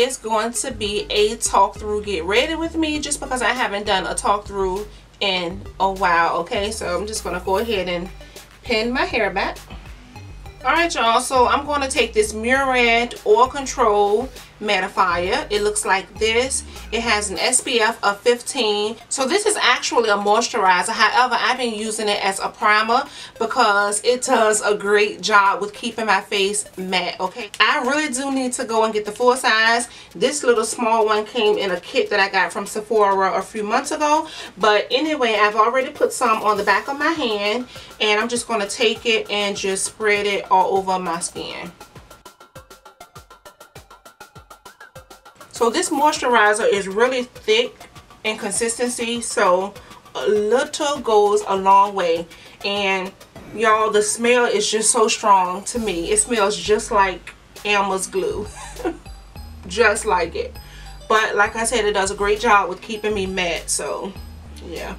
is going to be a talk through get ready with me, just because I haven't done a talk through in a while. Okay, so I'm just going to go ahead and pin my hair back. Alright y'all, so I'm going to take this Murad Oil Control Mattifier. It looks like this. It has an SPF of 15. So this is actually a moisturizer. However, I've been using it as a primer because it does a great job with keeping my face matte. Okay, I really do need to go and get the full size. This little small one came in a kit that I got from Sephora a few months ago. But anyway, I've already put some on the back of my hand, and I'm just going to take it and just spread it all over my skin. So this moisturizer is really thick in consistency, so a little goes a long way. And y'all, the smell is just so strong to me. It smells just like Elmer's glue. Just like it. But like I said, it does a great job with keeping me matte, so yeah.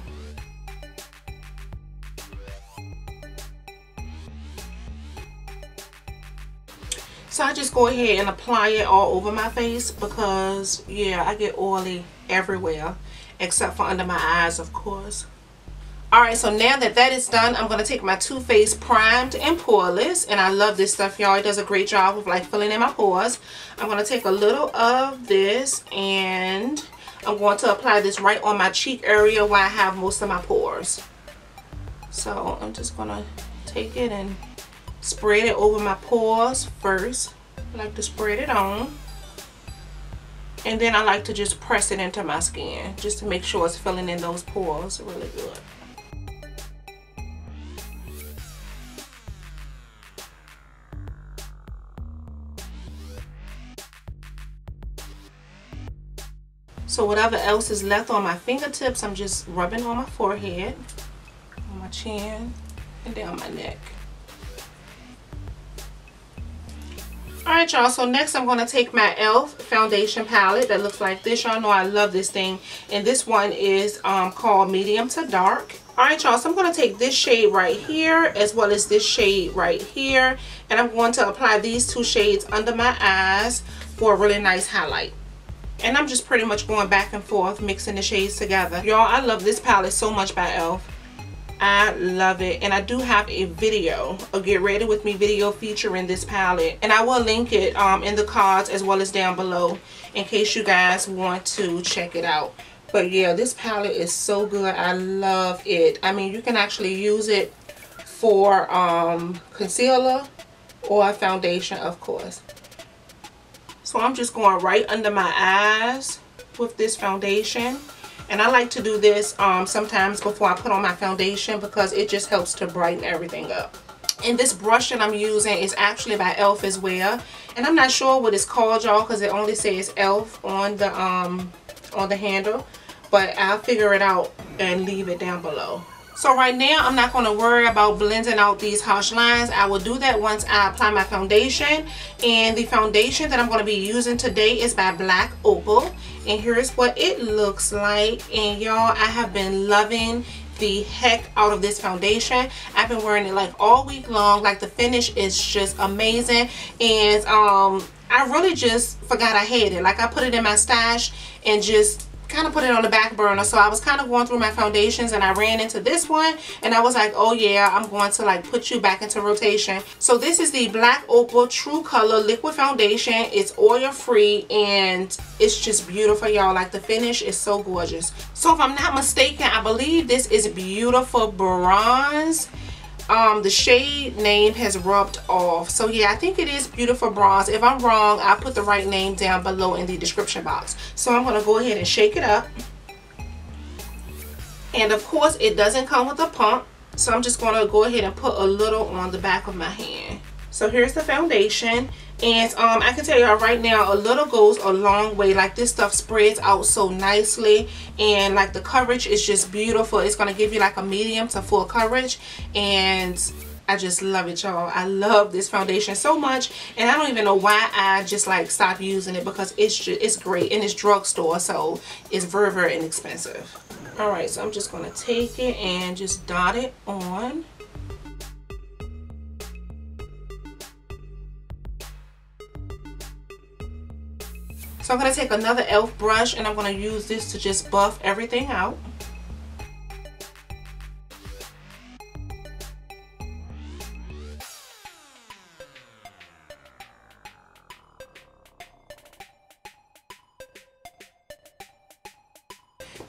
So I just go ahead and apply it all over my face because, yeah, I get oily everywhere except for under my eyes, of course. Alright, so now that that is done, I'm going to take my Too Faced Primed and Poreless. And I love this stuff, y'all. It does a great job of like filling in my pores. I'm going to take a little of this and I'm going to apply this right on my cheek area where I have most of my pores. So I'm just going to take it and spread it over my pores first. I like to spread it on, and then I like to just press it into my skin just to make sure it's filling in those pores really good. So whatever else is left on my fingertips, I'm just rubbing on my forehead, on my chin, and down my neck. Alright y'all, so next I'm going to take my e.l.f. foundation palette that looks like this. Y'all know I love this thing, and this one is called medium to dark. Alright y'all, so I'm going to take this shade right here as well as this shade right here, and I'm going to apply these two shades under my eyes for a really nice highlight. And I'm just pretty much going back and forth mixing the shades together. Y'all, I love this palette so much by e.l.f. I love it, and I do have a video, a get ready with me video featuring this palette, and I will link it in the cards as well as down below in case you guys want to check it out. But yeah, this palette is so good. I love it. I mean, you can actually use it for concealer or foundation, of course. So I'm just going right under my eyes with this foundation. And I like to do this sometimes before I put on my foundation because it just helps to brighten everything up. And this brush that I'm using is actually by e.l.f. as well. And I'm not sure what it's called, y'all, because it only says e.l.f. on the handle. But I'll figure it out and leave it down below. So right now, I'm not going to worry about blending out these harsh lines. I will do that once I apply my foundation. And the foundation that I'm going to be using today is by Black Opal. And here's what it looks like. And y'all, I have been loving the heck out of this foundation. I've been wearing it like all week long. Like, the finish is just amazing. And I really just forgot I had it. Like, I put it in my stash and just kind of put it on the back burner. So I was kind of going through my foundations and I ran into this one and I was like, oh yeah, I'm going to like put you back into rotation. So this is the Black Opal True Color Liquid Foundation. It's oil free and it's just beautiful, y'all. Like, the finish is so gorgeous. So if I'm not mistaken, I believe this is Beautiful Bronze. The shade name has rubbed off. So yeah, I think it is Beautiful Bronze. If I'm wrong, I'll put the right name down below in the description box. So I'm going to go ahead and shake it up. And of course, it doesn't come with a pump. So I'm just going to go ahead and put a little on the back of my hand. So here's the foundation. And I can tell y'all right now, a little goes a long way. Like, this stuff spreads out so nicely, and like the coverage is just beautiful. It's going to give you like a medium to full coverage, and I just love it, y'all. I love this foundation so much, and I don't even know why I just like stopped using it because it's great, and it's drugstore, so it's very, very inexpensive. All right, so I'm just going to take it and just dot it on. So I'm going to take another e.l.f. brush and I'm going to use this to just buff everything out.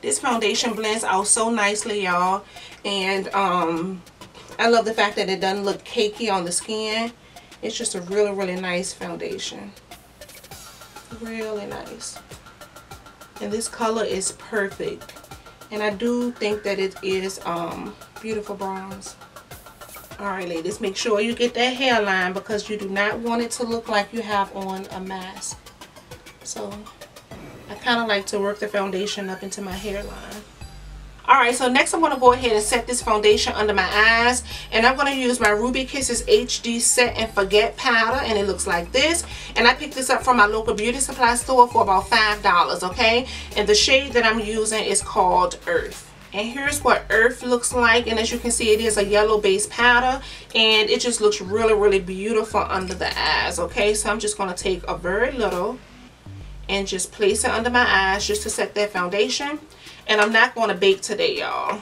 This foundation blends out so nicely, y'all, and I love the fact that it doesn't look cakey on the skin. It's just a really, really nice foundation. Really nice. And this color is perfect. And I do think that it is beautiful bronze. Alright, ladies, make sure you get that hairline because you do not want it to look like you have on a mask. So I kind of like to work the foundation up into my hairline. Alright, so next I'm going to go ahead and set this foundation under my eyes. And I'm going to use my Ruby Kisses HD Set and Forget powder. And it looks like this. And I picked this up from my local beauty supply store for about $5, okay? And the shade that I'm using is called Earth. And here's what Earth looks like. And as you can see, it is a yellow base powder. And it just looks really, really beautiful under the eyes, okay? So I'm just going to take a very little and just place it under my eyes just to set that foundation. And I'm not going to bake today, y'all.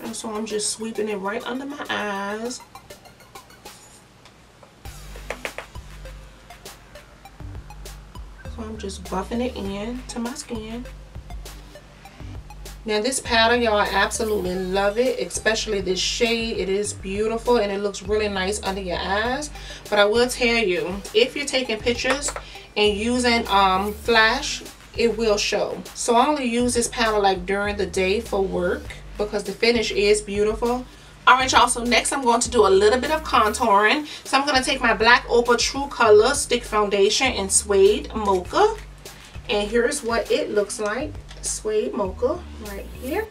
And so I'm just sweeping it right under my eyes. So I'm just buffing it in to my skin. Now this powder, y'all, I absolutely love it, especially this shade. It is beautiful and it looks really nice under your eyes. But I will tell you, if you're taking pictures and using flash, it will show. So I only use this powder like during the day for work because the finish is beautiful. Alright, y'all, so next I'm going to do a little bit of contouring. So I'm going to take my Black Opal True Color Stick Foundation in Suede Mocha. And here's what it looks like. Suede Mocha right here.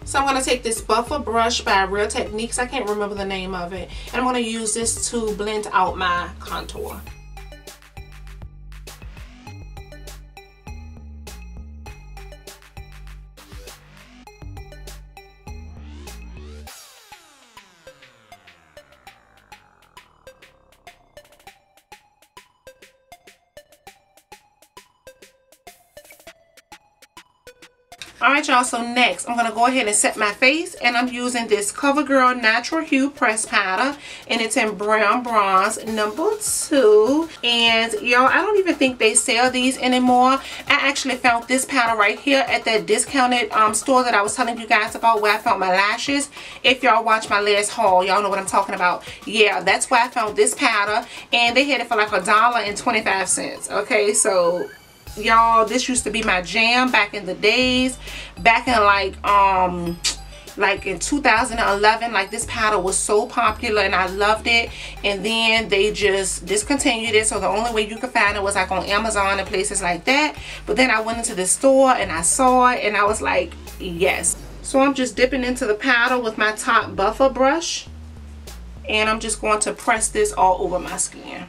So I'm going to take this buffer brush by Real Techniques. I can't remember the name of it. And I'm going to use this to blend out my contour. Alright, y'all, so next I'm going to go ahead and set my face, and I'm using this CoverGirl Natural Hue Press Powder, and it's in Brown Bronze number 2. And y'all, I don't even think they sell these anymore. I actually found this powder right here at that discounted store that I was telling you guys about, where I found my lashes. If y'all watch my last haul, y'all know what I'm talking about. Yeah, that's where I found this powder, and they had it for like $1.25. Okay, so y'all, this used to be my jam back in the days, back in like in 2011. Like, this powder was so popular and I loved it, and then they just discontinued it. So the only way you could find it was like on Amazon and places like that. But then I went into the store and I saw it and I was like, yes. So I'm just dipping into the powder with my top buffer brush, and I'm just going to press this all over my skin.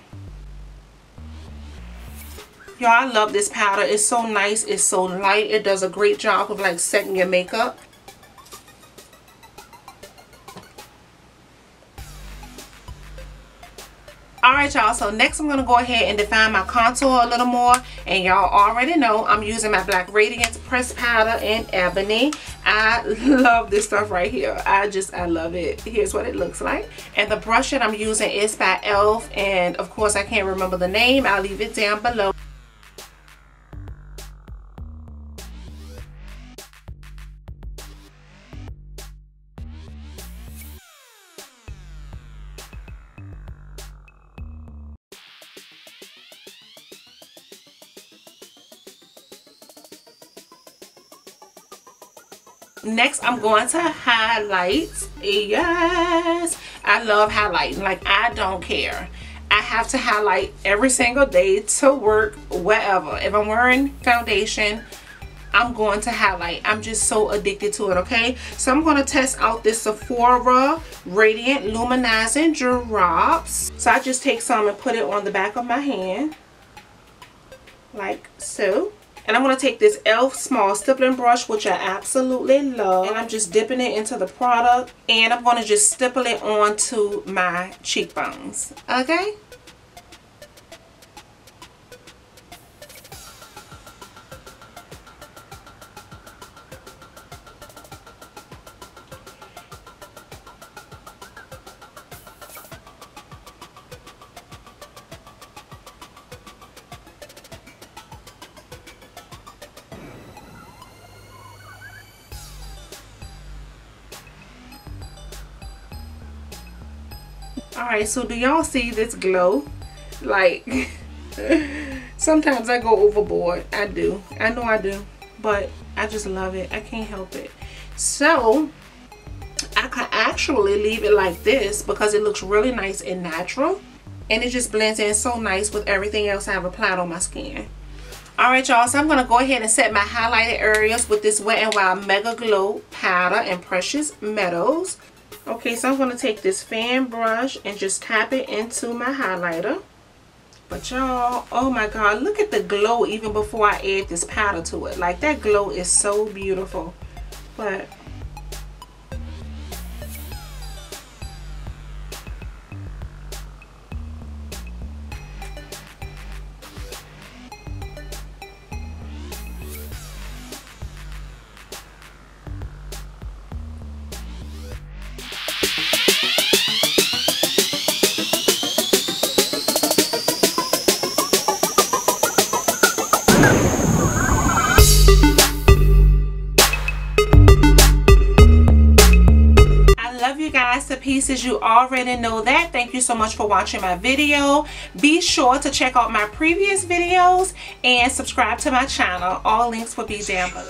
Y'all, I love this powder. It's so nice. It's so light. It does a great job of like setting your makeup. Alright, y'all, so next I'm going to go ahead and define my contour a little more. And y'all already know I'm using my Black Radiance Pressed Powder in Ebony. I love this stuff right here. I love it. Here's what it looks like. And the brush that I'm using is by e.l.f. And of course I can't remember the name. I'll leave it down below. Next, I'm going to highlight. Yes, I love highlighting. Like, I don't care. I have to highlight every single day to work, wherever. If I'm wearing foundation, I'm going to highlight. I'm just so addicted to it, okay? So I'm going to test out this Sephora Radiant Luminizing Drops. So I just take some and put it on the back of my hand, like so. And I'm going to take this e.l.f. small stippling brush, which I absolutely love. And I'm just dipping it into the product. And I'm going to just stipple it onto my cheekbones. Okay? Alright, so do y'all see this glow? Like, sometimes I go overboard. I do. I know I do. But I just love it. I can't help it. So, I can actually leave it like this because it looks really nice and natural. And it just blends in so nice with everything else I have applied on my skin. Alright, y'all. So, I'm going to go ahead and set my highlighted areas with this Wet n Wild Mega Glow powder in Precious Meadows. Okay, so I'm going to take this fan brush and just tap it into my highlighter. But y'all, oh my god, look at the glow even before I add this powder to it. Like, that glow is so beautiful. But to pieces, you already know that. Thank you so much for watching my video. Be sure to check out my previous videos and subscribe to my channel. All links will be down below.